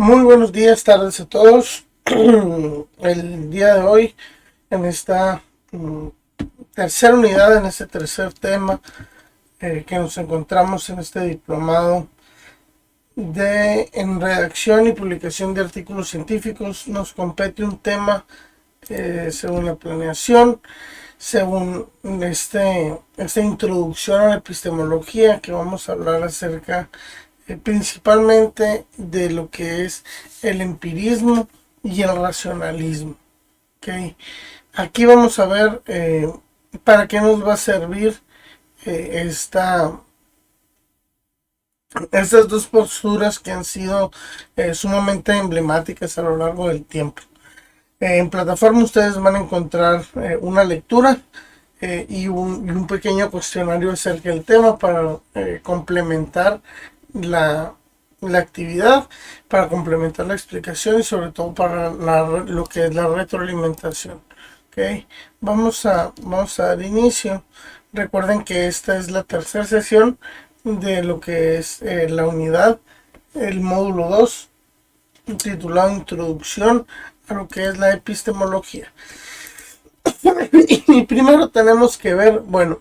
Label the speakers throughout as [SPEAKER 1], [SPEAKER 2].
[SPEAKER 1] Muy buenos días, tardes a todos. El día de hoy, en esta tercera unidad, en este tercer tema que nos encontramos en este diplomado en redacción y publicación de artículos científicos, nos compete un tema según la planeación, según esta introducción a la epistemología, que vamos a hablar acerca principalmente de lo que es el empirismo y el racionalismo. ¿Okay? Aquí vamos a ver para qué nos va a servir estas dos posturas que han sido sumamente emblemáticas a lo largo del tiempo. En plataforma ustedes van a encontrar una lectura y un pequeño cuestionario acerca del tema para complementar la, la actividad, para complementar la explicación y sobre todo para lo que es la retroalimentación. ¿Okay? Vamos a dar inicio. Recuerden que esta es la tercera sesión de lo que es la unidad, el módulo 2, titulado Introducción a lo que es la epistemología. Y primero tenemos que ver, bueno,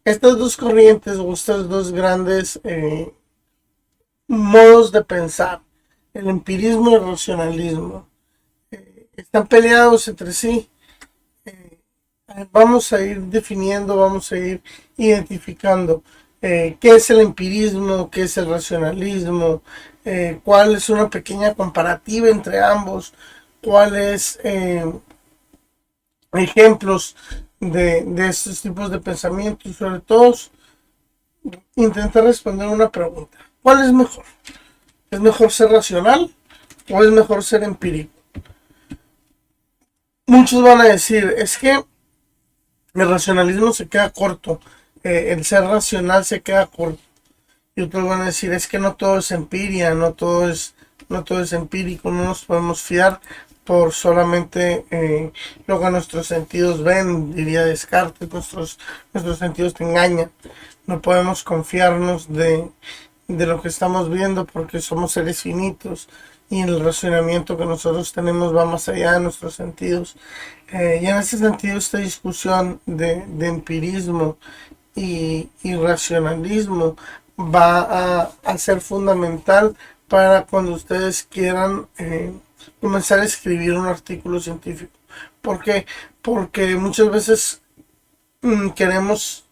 [SPEAKER 1] estas dos corrientes o estos dos grandes modos de pensar, el empirismo y el racionalismo, están peleados entre sí. Vamos a ir definiendo, vamos a ir identificando qué es el empirismo, qué es el racionalismo, cuál es una pequeña comparativa entre ambos, cuáles ejemplos de estos tipos de pensamientos y sobre todo intentar responder una pregunta. ¿Cuál es mejor? ¿Es mejor ser racional o es mejor ser empírico? Muchos van a decir, es que el racionalismo se queda corto, el ser racional se queda corto. Y otros van a decir, es que no todo es empiria, no todo es empírico, no nos podemos fiar por solamente lo que nuestros sentidos ven, diría Descartes, nuestros sentidos te engañan. No podemos confiarnos de lo que estamos viendo porque somos seres finitos y el racionamiento que nosotros tenemos va más allá de nuestros sentidos. Y en ese sentido, esta discusión de empirismo y racionalismo va a ser fundamental para cuando ustedes quieran comenzar a escribir un artículo científico. ¿Por qué? Porque muchas veces queremos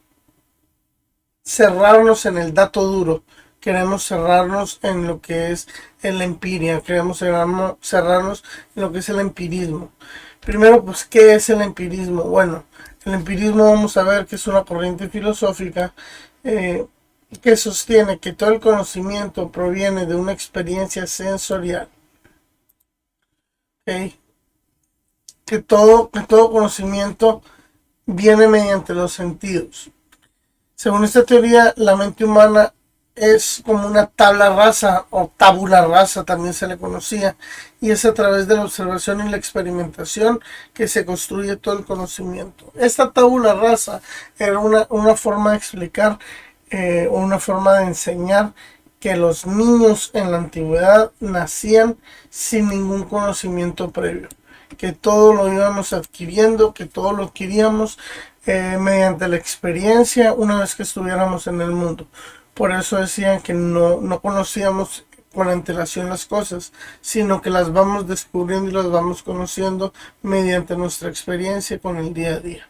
[SPEAKER 1] cerrarnos en el dato duro, queremos cerrarnos en lo que es la empiria, queremos cerrarnos en lo que es el empirismo. Primero, pues, ¿qué es el empirismo? Bueno, el empirismo vamos a ver que es una corriente filosófica que sostiene que todo el conocimiento proviene de una experiencia sensorial. ¿Okay? Que todo conocimiento viene mediante los sentidos. Según esta teoría, la mente humana es como una tabla rasa o tabula rasa también se le conocía, y es a través de la observación y la experimentación que se construye todo el conocimiento. Esta tabula rasa era una forma de explicar una forma de enseñar que los niños en la antigüedad nacían sin ningún conocimiento previo, que todo lo íbamos adquiriendo, que todo lo adquiríamos mediante la experiencia una vez que estuviéramos en el mundo. Por eso decían que no conocíamos con antelación las cosas, sino que las vamos descubriendo y las vamos conociendo mediante nuestra experiencia con el día a día.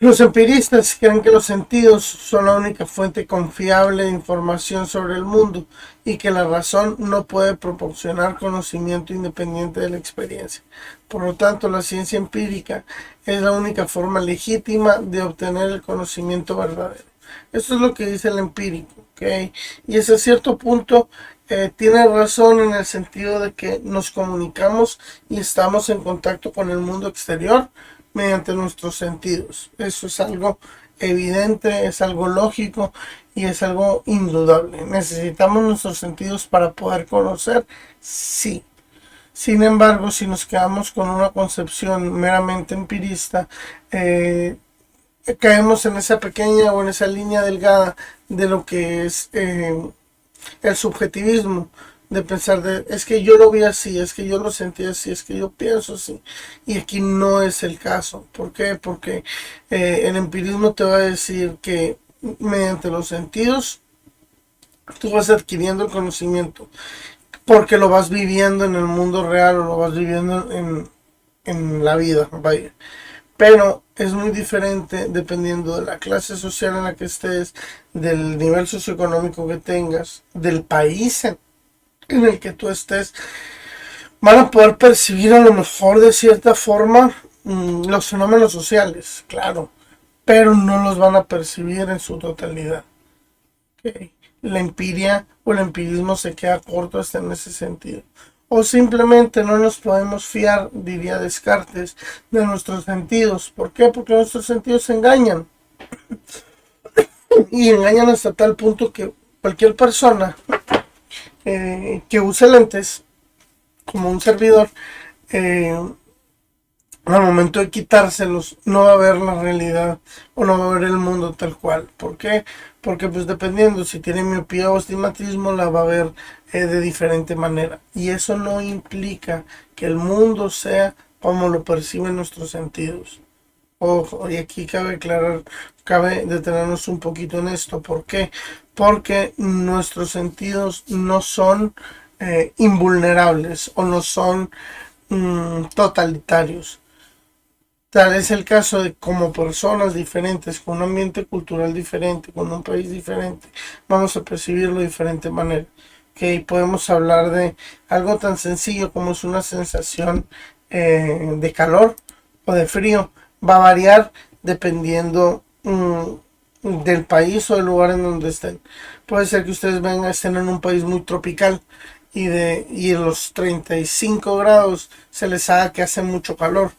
[SPEAKER 1] Los empiristas creen que los sentidos son la única fuente confiable de información sobre el mundo y que la razón no puede proporcionar conocimiento independiente de la experiencia. Por lo tanto, la ciencia empírica es la única forma legítima de obtener el conocimiento verdadero. Esto es lo que dice el empírico, ¿okay? Y ese cierto punto tiene razón en el sentido de que nos comunicamos y estamos en contacto con el mundo exterior mediante nuestros sentidos. Eso es algo evidente, es algo lógico y es algo indudable. ¿Necesitamos nuestros sentidos para poder conocer? Sí. Sin embargo, si nos quedamos con una concepción meramente empirista, caemos en esa pequeña o en esa línea delgada de lo que es el subjetivismo, de pensar es que yo lo vi así, es que yo lo sentí así, es que yo pienso así. Y aquí no es el caso. ¿Por qué? Porque el empirismo te va a decir que mediante los sentidos tú vas adquiriendo el conocimiento porque lo vas viviendo en el mundo real o lo vas viviendo en la vida, vaya. Pero es muy diferente dependiendo de la clase social en la que estés, del nivel socioeconómico que tengas, del país en el que tú estés. Van a poder percibir a lo mejor de cierta forma los fenómenos sociales, claro, pero no los van a percibir en su totalidad. Okay. La empiria o el empirismo se queda corto hasta en ese sentido. O simplemente no nos podemos fiar, diría Descartes, de nuestros sentidos. ¿Por qué? Porque nuestros sentidos se engañan. Y engañan hasta tal punto que cualquier persona que use lentes, como un servidor, al momento de quitárselos no va a ver la realidad o no va a ver el mundo tal cual. ¿Por qué? Porque pues dependiendo si tiene miopía o astigmatismo la va a ver de diferente manera. Y eso no implica que el mundo sea como lo perciben nuestros sentidos. Ojo, y aquí cabe aclarar, cabe detenernos un poquito en esto. ¿Por qué? Porque nuestros sentidos no son invulnerables o no son totalitarios. Tal es el caso de como personas diferentes, con un ambiente cultural diferente, con un país diferente, vamos a percibirlo de diferente manera. Okay, podemos hablar de algo tan sencillo como es una sensación de calor o de frío. Va a variar dependiendo del país o del lugar en donde estén. Puede ser que ustedes estén en un país muy tropical y en los 35 grados se les haga que hace mucho calor.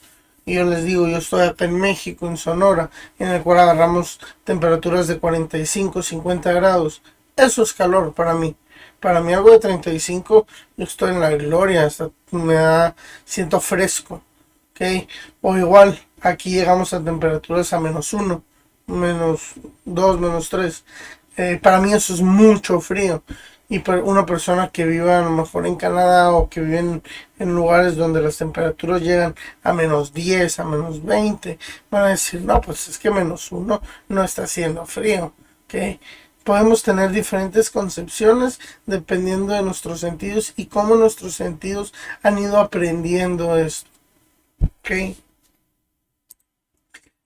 [SPEAKER 1] Y yo les digo, yo estoy acá en México, en Sonora, en el cual agarramos temperaturas de 45, 50 grados. Eso es calor para mí. Para mí algo de 35, yo estoy en la gloria, hasta siento fresco. ¿Okay? O igual, aquí llegamos a temperaturas a -1, -2, -3. Para mí eso es mucho frío. Y para una persona que viva a lo mejor en Canadá o que vive en lugares donde las temperaturas llegan a -10, a -20, van a decir, no, pues es que -1 no está haciendo frío. ¿Okay? Podemos tener diferentes concepciones dependiendo de nuestros sentidos y cómo nuestros sentidos han ido aprendiendo esto. ¿Okay?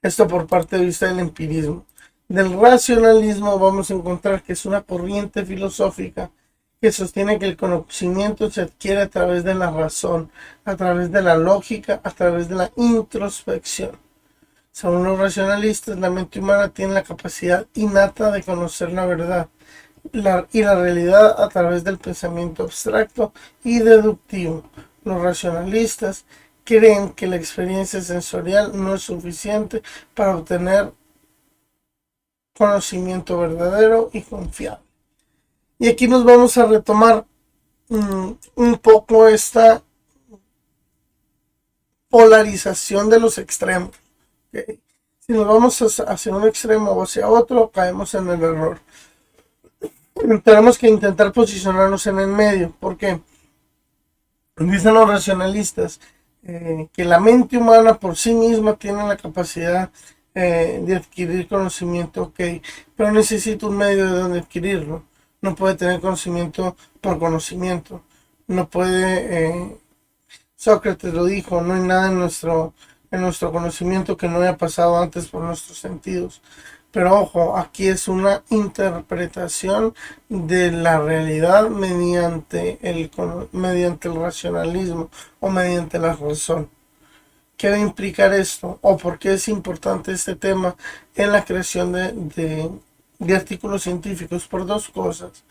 [SPEAKER 1] Esto por parte de vista del empirismo. Del racionalismo vamos a encontrar que es una corriente filosófica que sostiene que el conocimiento se adquiere a través de la razón, a través de la lógica, a través de la introspección. Según los racionalistas, la mente humana tiene la capacidad innata de conocer la verdad y la realidad a través del pensamiento abstracto y deductivo. Los racionalistas creen que la experiencia sensorial no es suficiente para obtener conocimiento verdadero y confiable. Y aquí nos vamos a retomar un poco esta polarización de los extremos. ¿Okay? Si nos vamos hacia un extremo o hacia otro, caemos en el error. Tenemos que intentar posicionarnos en el medio. ¿Por qué? Dicen los racionalistas que la mente humana por sí misma tiene la capacidad de adquirir conocimiento, ok, pero necesita un medio de donde adquirirlo. No puede tener conocimiento por conocimiento. No puede, Sócrates lo dijo, no hay nada en nuestro conocimiento que no haya pasado antes por nuestros sentidos. Pero ojo, aquí es una interpretación de la realidad mediante el racionalismo o mediante la razón. ¿Qué va a implicar esto? ¿O por qué es importante este tema en la creación de artículos científicos? Por dos cosas.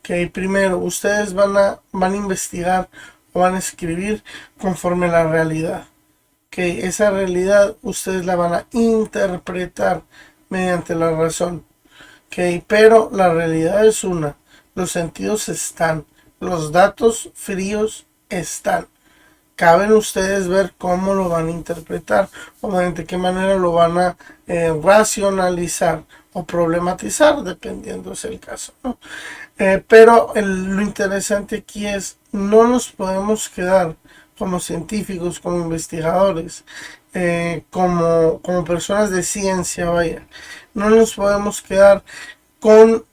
[SPEAKER 1] Que primero, ustedes van a investigar o van a escribir conforme a la realidad. Que esa realidad ustedes la van a interpretar mediante la razón. Okay, pero la realidad es una. Los sentidos están. Los datos fríos están. caben ustedes ver cómo lo van a interpretar o de qué manera lo van a racionalizar o problematizar, dependiendo es el caso, ¿no? Pero lo interesante aquí es, no nos podemos quedar como científicos, como investigadores, como personas de ciencia, vaya, no nos podemos quedar con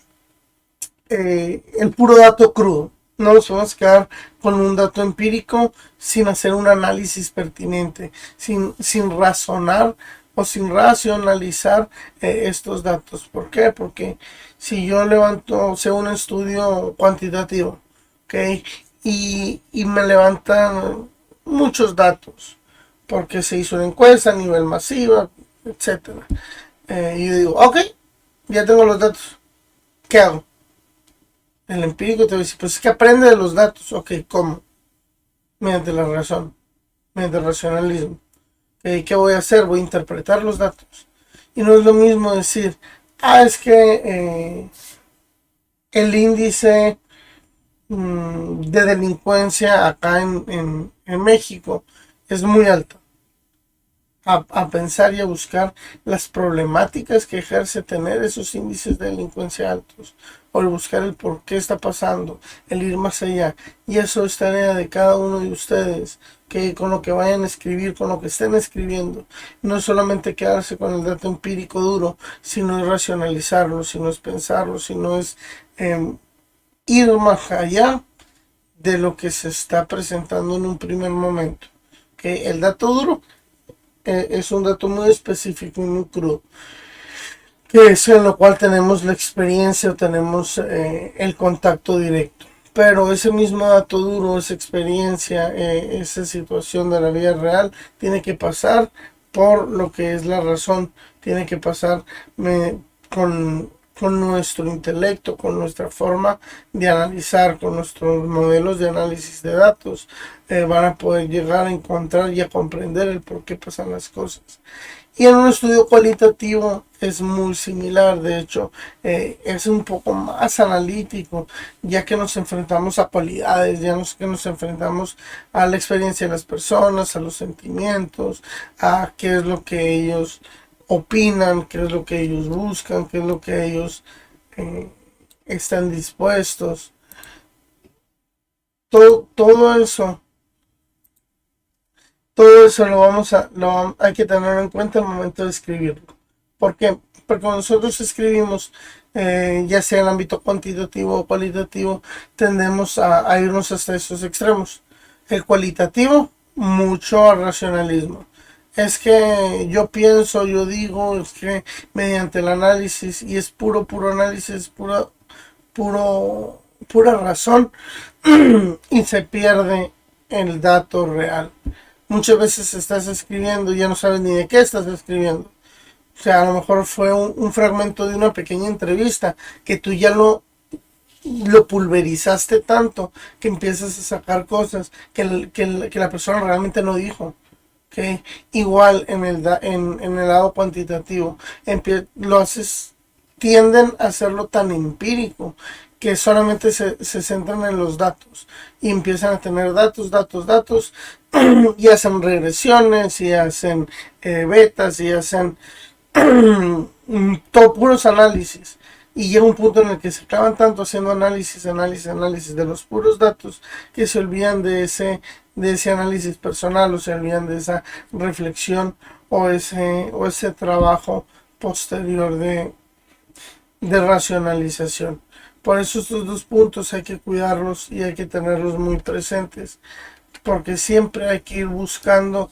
[SPEAKER 1] el puro dato crudo. No nos podemos quedar con un dato empírico sin hacer un análisis pertinente, sin razonar o sin racionalizar estos datos. ¿Por qué? Porque si yo sé un estudio cuantitativo, ¿ok? Y me levantan muchos datos, porque se hizo una encuesta a nivel masiva, etcétera. Y yo digo, ok, ya tengo los datos. ¿Qué hago? El empírico te va a decir, pues es que aprende de los datos. Ok, ¿cómo? Mediante la razón, mediante el racionalismo. ¿Qué voy a hacer? Voy a interpretar los datos. Y no es lo mismo decir, es que el índice de delincuencia acá en México es muy alto. A pensar y a buscar las problemáticas que ejerce tener esos índices de delincuencia altos, o el buscar el por qué está pasando, el ir más allá. Y eso es tarea de cada uno de ustedes, que con lo que vayan a escribir, con lo que estén escribiendo, no es solamente quedarse con el dato empírico duro, sino es racionalizarlo, sino es pensarlo, sino es ir más allá de lo que se está presentando en un primer momento. Que el dato duro es un dato muy específico y muy crudo, que es en lo cual tenemos la experiencia o tenemos el contacto directo. Pero ese mismo dato duro, esa experiencia, esa situación de la vida real, tiene que pasar por lo que es la razón, tiene que pasar con nuestro intelecto, con nuestra forma de analizar, con nuestros modelos de análisis de datos, van a poder llegar a encontrar y a comprender el por qué pasan las cosas. Y en un estudio cualitativo es muy similar, de hecho, es un poco más analítico, ya que nos enfrentamos a cualidades, que nos enfrentamos a la experiencia de las personas, a los sentimientos, a qué es lo que ellos opinan, qué es lo que ellos buscan, qué es lo que ellos están dispuestos. Todo eso. Todo eso hay que tenerlo en cuenta al momento de escribirlo. ¿Por qué? Porque cuando nosotros escribimos, ya sea en el ámbito cuantitativo o cualitativo, tendemos a irnos hasta estos extremos. El cualitativo, mucho racionalismo. Es que yo pienso, yo digo, es que mediante el análisis, y es puro análisis, pura razón, y se pierde el dato real. Muchas veces estás escribiendo y ya no sabes ni de qué estás escribiendo. O sea, a lo mejor fue un fragmento de una pequeña entrevista que tú ya lo pulverizaste tanto que empiezas a sacar cosas que la persona realmente no dijo. ¿Okay? Igual en el lado cuantitativo, tienden a hacerlo tan empírico que solamente se centran en los datos y empiezan a tener datos y hacen regresiones y hacen betas y hacen puros análisis, y llega un punto en el que se acaban tanto haciendo análisis de los puros datos que se olvidan de ese análisis personal, o se olvidan de esa reflexión o ese trabajo posterior de racionalización. Por eso estos dos puntos hay que cuidarlos y hay que tenerlos muy presentes, porque siempre hay que ir buscando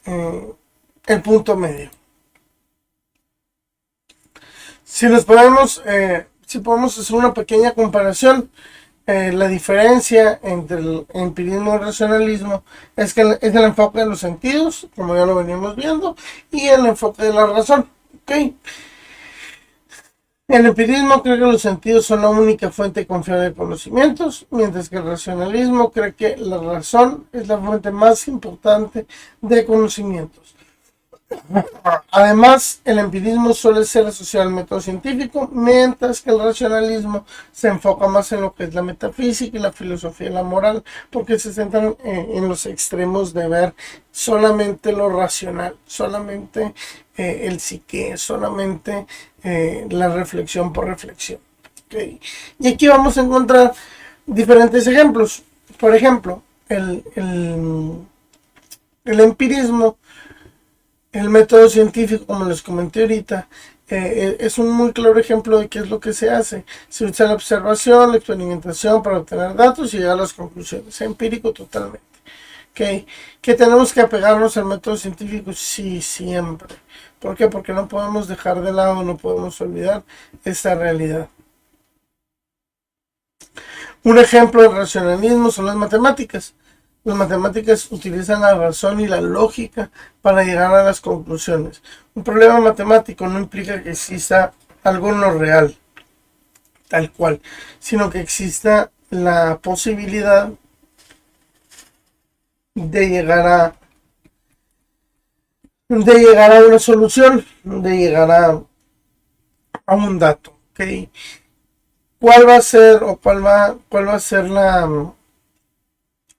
[SPEAKER 1] el punto medio. Si podemos hacer una pequeña comparación, la diferencia entre el empirismo y el racionalismo es que es el enfoque de los sentidos, como ya lo veníamos viendo, y el enfoque de la razón. ¿Okay? El empirismo cree que los sentidos son la única fuente confiable de conocimientos, mientras que el racionalismo cree que la razón es la fuente más importante de conocimientos. Además, el empirismo suele ser asociado al método científico, mientras que el racionalismo se enfoca más en lo que es la metafísica y la filosofía y la moral, porque se centran en los extremos de ver solamente lo racional, solamente el psique, solamente la reflexión por reflexión. ¿Okay? Y aquí vamos a encontrar diferentes ejemplos. Por ejemplo, el empirismo, el método científico, como les comenté ahorita, es un muy claro ejemplo de qué es lo que se hace. Se usa la observación, la experimentación para obtener datos y llegar a las conclusiones. Es empírico totalmente. ¿Okay? ¿Que tenemos que apegarnos al método científico? Sí, siempre. ¿Por qué? Porque no podemos dejar de lado, no podemos olvidar esta realidad. Un ejemplo del racionalismo son las matemáticas. Las matemáticas utilizan la razón y la lógica para llegar a las conclusiones. Un problema matemático no implica que exista algo no real, tal cual, sino que exista la posibilidad de llegar a una solución, de llegar a un dato. ¿Okay? ¿Cuál va a ser o cuál va a ser la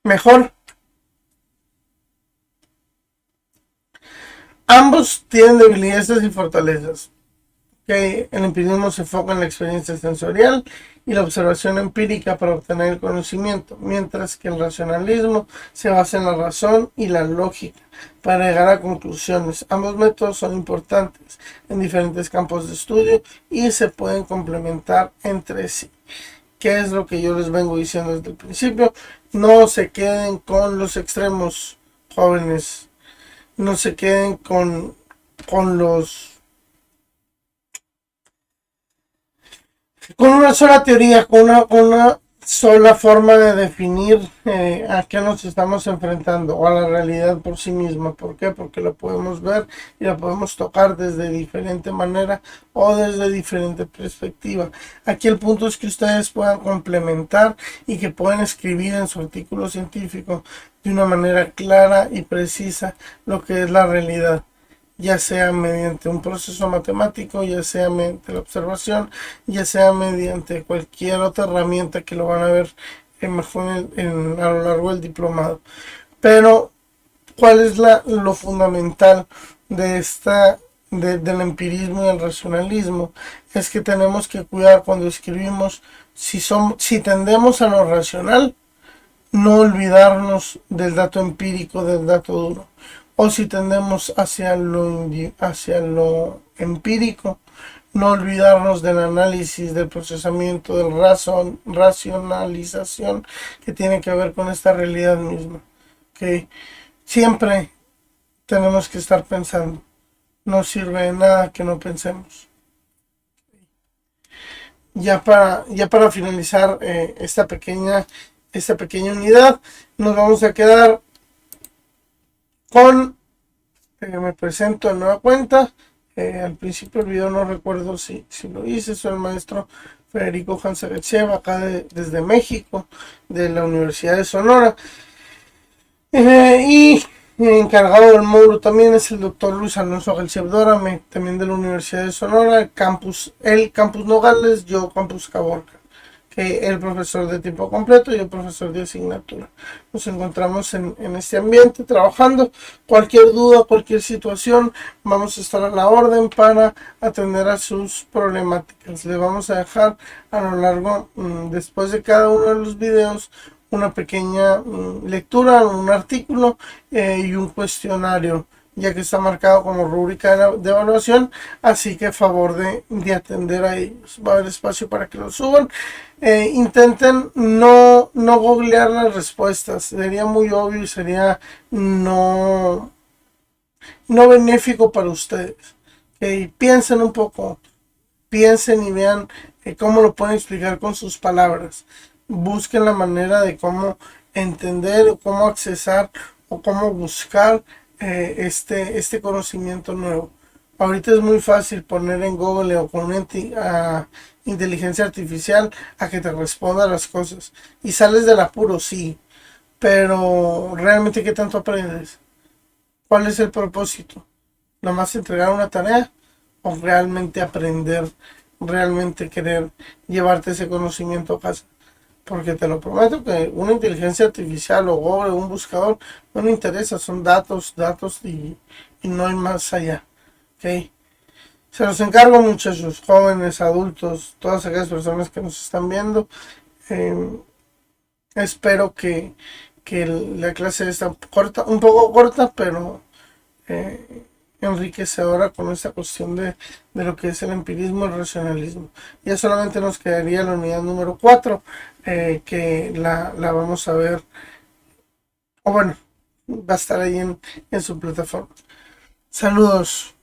[SPEAKER 1] mejor? Ambos tienen debilidades y fortalezas. ¿Okay? El empirismo se enfoca en la experiencia sensorial y la observación empírica para obtener el conocimiento, mientras que el racionalismo se basa en la razón y la lógica para llegar a conclusiones. Ambos métodos son importantes en diferentes campos de estudio y se pueden complementar entre sí. ¿Qué es lo que yo les vengo diciendo desde el principio? No se queden con los extremos, jóvenes. No se queden con los con una sola teoría, con una sola forma de definir a qué nos estamos enfrentando o a la realidad por sí misma. ¿Por qué? Porque la podemos ver y la podemos tocar desde diferente manera o desde diferente perspectiva. Aquí el punto es que ustedes puedan complementar y que puedan escribir en su artículo científico de una manera clara y precisa lo que es la realidad, ya sea mediante un proceso matemático, ya sea mediante la observación, ya sea mediante cualquier otra herramienta que lo van a ver mejor a lo largo del diplomado. Pero, ¿cuál es lo fundamental de del empirismo y el racionalismo? Es que tenemos que cuidar cuando escribimos, si tendemos a lo racional, no olvidarnos del dato empírico, del dato duro. O si tendemos hacia lo empírico, no olvidarnos del análisis, del procesamiento, del racionalización que tiene que ver con esta realidad misma. ¿Okay? Siempre tenemos que estar pensando. No sirve de nada que no pensemos. Ya para finalizar esta pequeña unidad, nos vamos a quedar con, me presento en nueva cuenta. Al principio del video no recuerdo si lo hice. Soy el maestro Federico Hansagechev, acá desde México, de la Universidad de Sonora. Y encargado del módulo también es el doctor Luis Alonso Gelchev Dórame, también de la Universidad de Sonora, campus Nogales, yo campus Caborca, que el profesor de tiempo completo y el profesor de asignatura. Nos encontramos en este ambiente trabajando. Cualquier duda, cualquier situación, vamos a estar a la orden para atender a sus problemáticas. Le vamos a dejar a lo largo, después de cada uno de los videos, una pequeña lectura, un artículo y un cuestionario, ya que está marcado como rúbrica de evaluación, así que a favor de atender a ellos. Va a haber espacio para que lo suban. Intenten no googlear las respuestas, sería muy obvio y sería no benéfico para ustedes. Piensen un poco, piensen y vean cómo lo pueden explicar con sus palabras. Busquen la manera de cómo entender o cómo accesar o cómo buscar este conocimiento nuevo. Ahorita es muy fácil poner en Google o con una inteligencia artificial a que te responda las cosas y sales del apuro, sí, pero realmente ¿qué tanto aprendes? ¿Cuál es el propósito? nomás entregar una tarea o realmente aprender, realmente querer llevarte ese conocimiento a casa. Porque te lo prometo que una inteligencia artificial o Google, un buscador, no me interesa, son datos, datos y no hay más allá. ¿Ok? Se los encargo, muchachos, jóvenes, adultos, todas aquellas personas que nos están viendo. Eh, espero que la clase está corta, un poco corta, pero eh, enriquecedora con esta cuestión de lo que es el empirismo y el racionalismo. Ya solamente nos quedaría la unidad número 4, que la vamos a ver, o bueno, va a estar ahí en su plataforma. Saludos.